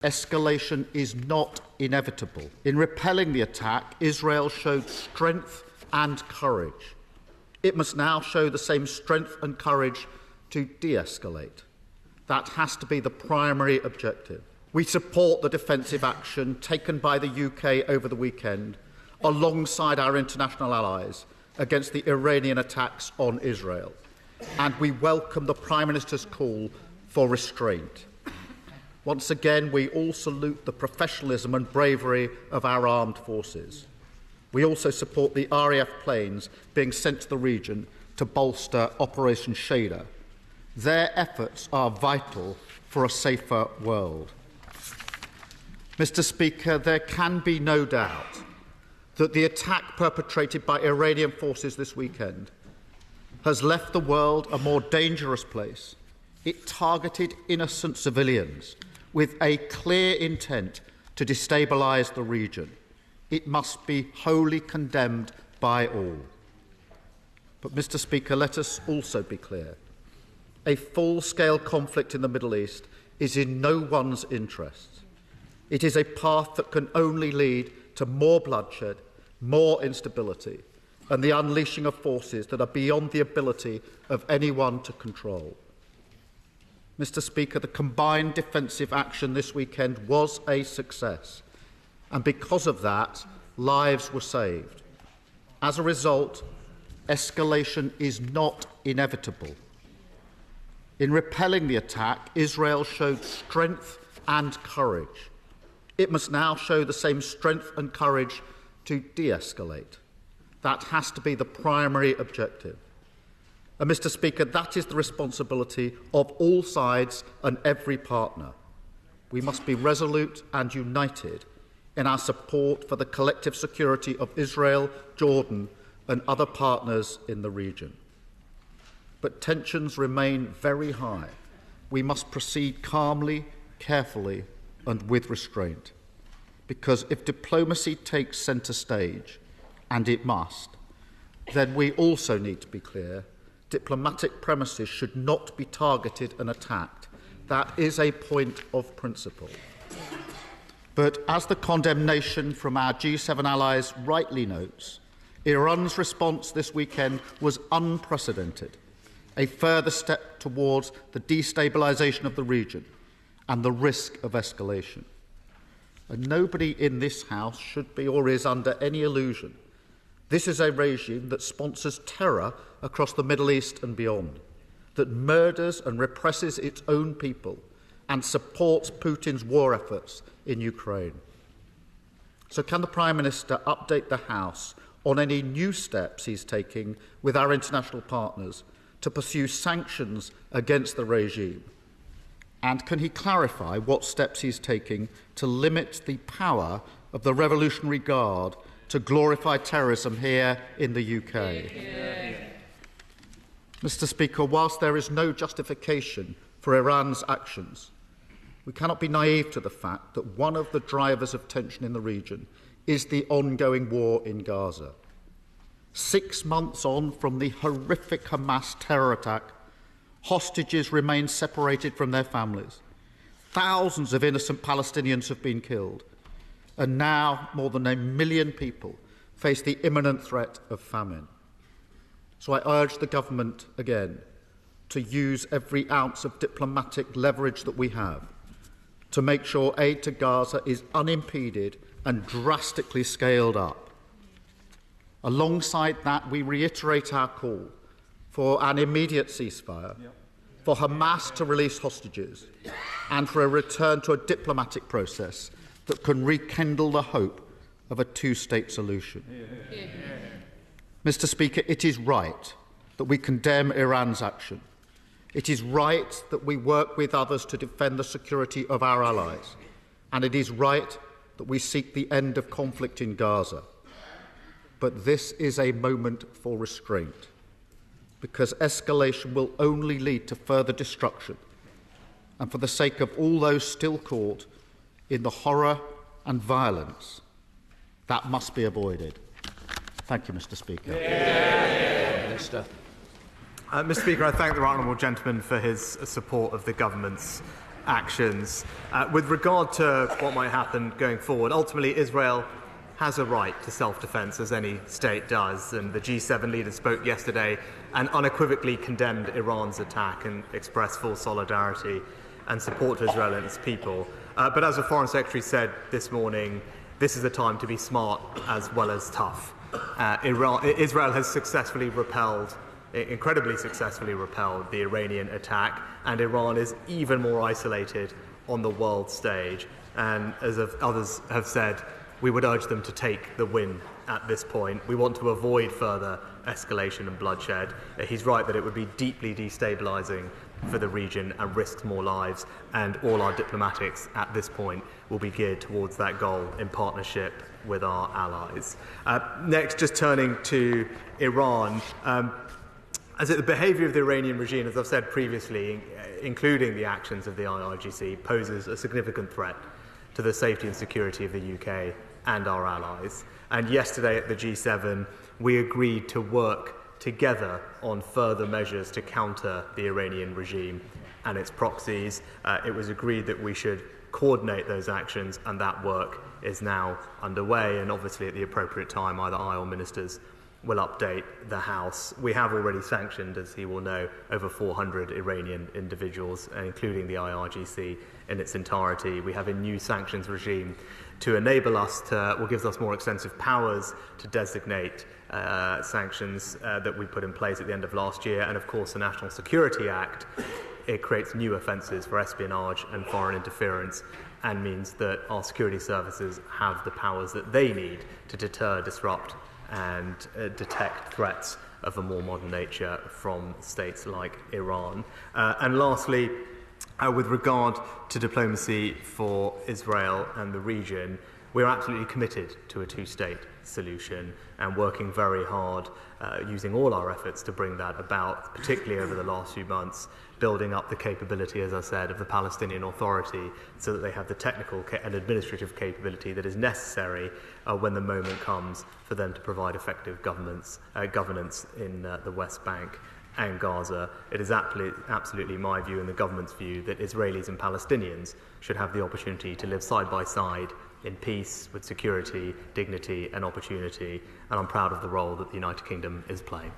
Escalation is not inevitable. In repelling the attack, Israel showed strength and courage. It must now show the same strength and courage to de-escalate. That has to be the primary objective. We support the defensive action taken by the UK over the weekend, alongside our international allies, against the Iranian attacks on Israel. And we welcome the Prime Minister's call for restraint. Once again, we all salute the professionalism and bravery of our armed forces. We also support the RAF planes being sent to the region to bolster Operation Shader. Their efforts are vital for a safer world. Mr. Speaker, there can be no doubt that the attack perpetrated by Iranian forces this weekend has left the world a more dangerous place. It targeted innocent civilians with a clear intent to destabilise the region. It must be wholly condemned by all. But, Mr. Speaker, let us also be clear. A full-scale conflict in the Middle East is in no one's interests. It is a path that can only lead to more bloodshed, more instability, and the unleashing of forces that are beyond the ability of anyone to control. Mr. Speaker, the combined defensive action this weekend was a success, and because of that, lives were saved. As a result, escalation is not inevitable. In repelling the attack, Israel showed strength and courage. It must now show the same strength and courage to de-escalate. That has to be the primary objective. And, Mr. Speaker, that is the responsibility of all sides and every partner. We must be resolute and united in our support for the collective security of Israel, Jordan, and other partners in the region. But tensions remain very high. We must proceed calmly, carefully, and with restraint. Because if diplomacy takes centre stage, and it must, then we also need to be clear. Diplomatic premises should not be targeted and attacked. That is a point of principle. But as the condemnation from our G7 allies rightly notes, Iran's response this weekend was unprecedented, a further step towards the destabilisation of the region and the risk of escalation. And nobody in this House should be or is under any illusion. This is a regime that sponsors terror across the Middle East and beyond, that murders and represses its own people and supports Putin's war efforts in Ukraine. So can the Prime Minister update the House on any new steps he's taking with our international partners to pursue sanctions against the regime? And can he clarify what steps he's taking to limit the power of the Revolutionary Guard to glorify terrorism here in the UK? Mr. Speaker, whilst there is no justification for Iran's actions, we cannot be naive to the fact that one of the drivers of tension in the region is the ongoing war in Gaza. 6 months on from the horrific Hamas terror attack, hostages remain separated from their families. Thousands of innocent Palestinians have been killed, and now more than 1 million people face the imminent threat of famine. So I urge the government again to use every ounce of diplomatic leverage that we have to make sure aid to Gaza is unimpeded and drastically scaled up. Alongside that, we reiterate our call for an immediate ceasefire, for Hamas to release hostages, and for a return to a diplomatic process that can rekindle the hope of a two-state solution. Mr. Speaker, it is right that we condemn Iran's action. It is right that we work with others to defend the security of our allies. And it is right that we seek the end of conflict in Gaza. But this is a moment for restraint, because escalation will only lead to further destruction, and for the sake of all those still caught in the horror and violence, that must be avoided. Thank you, Mr. Speaker. Minister. Mr. Speaker, I thank the right honourable gentleman for his support of the government's actions. With regard to what might happen going forward, ultimately Israel has a right to self-defense, as any state does, and the G7 leaders spoke yesterday and unequivocally condemned Iran's attack and expressed full solidarity and support to Israel and its people. But as the Foreign Secretary said this morning, this is a time to be smart as well as tough. Israel has incredibly successfully repelled the Iranian attack, and Iran is even more isolated on the world stage. And as others have said, we would urge them to take the win at this point. We want to avoid further escalation and bloodshed. He's right that it would be deeply destabilising for the region and risk more lives, and all our diplomatics at this point will be geared towards that goal in partnership with our allies. Next, just turning to Iran. The behaviour of the Iranian regime, as I've said previously, including the actions of the IRGC, poses a significant threat to the safety and security of the UK and our allies. And yesterday at the G7, we agreed to work together on further measures to counter the Iranian regime and its proxies. It was agreed that we should coordinate those actions, and that work is now underway. And obviously, at the appropriate time, either I or ministers will update the House. We have already sanctioned, as he will know, over 400 Iranian individuals, including the IRGC in its entirety. We have a new sanctions regime to enable us gives us more extensive powers to designate sanctions that we put in place at the end of last year. And of course, the National Security Act, it creates new offences for espionage and foreign interference, and means that our security services have the powers that they need to deter, disrupt and detect threats of a more modern nature from states like Iran. And lastly, with regard to diplomacy for Israel and the region, we're absolutely committed to a two-state solution and working very hard, using all our efforts to bring that about, particularly over the last few months, building up the capability, as I said, of the Palestinian Authority so that they have the technical and administrative capability that is necessary when the moment comes for them to provide effective governance in the West Bank and Gaza. It is absolutely my view and the government's view that Israelis and Palestinians should have the opportunity to live side by side in peace, with security, dignity and opportunity, and I'm proud of the role that the United Kingdom is playing.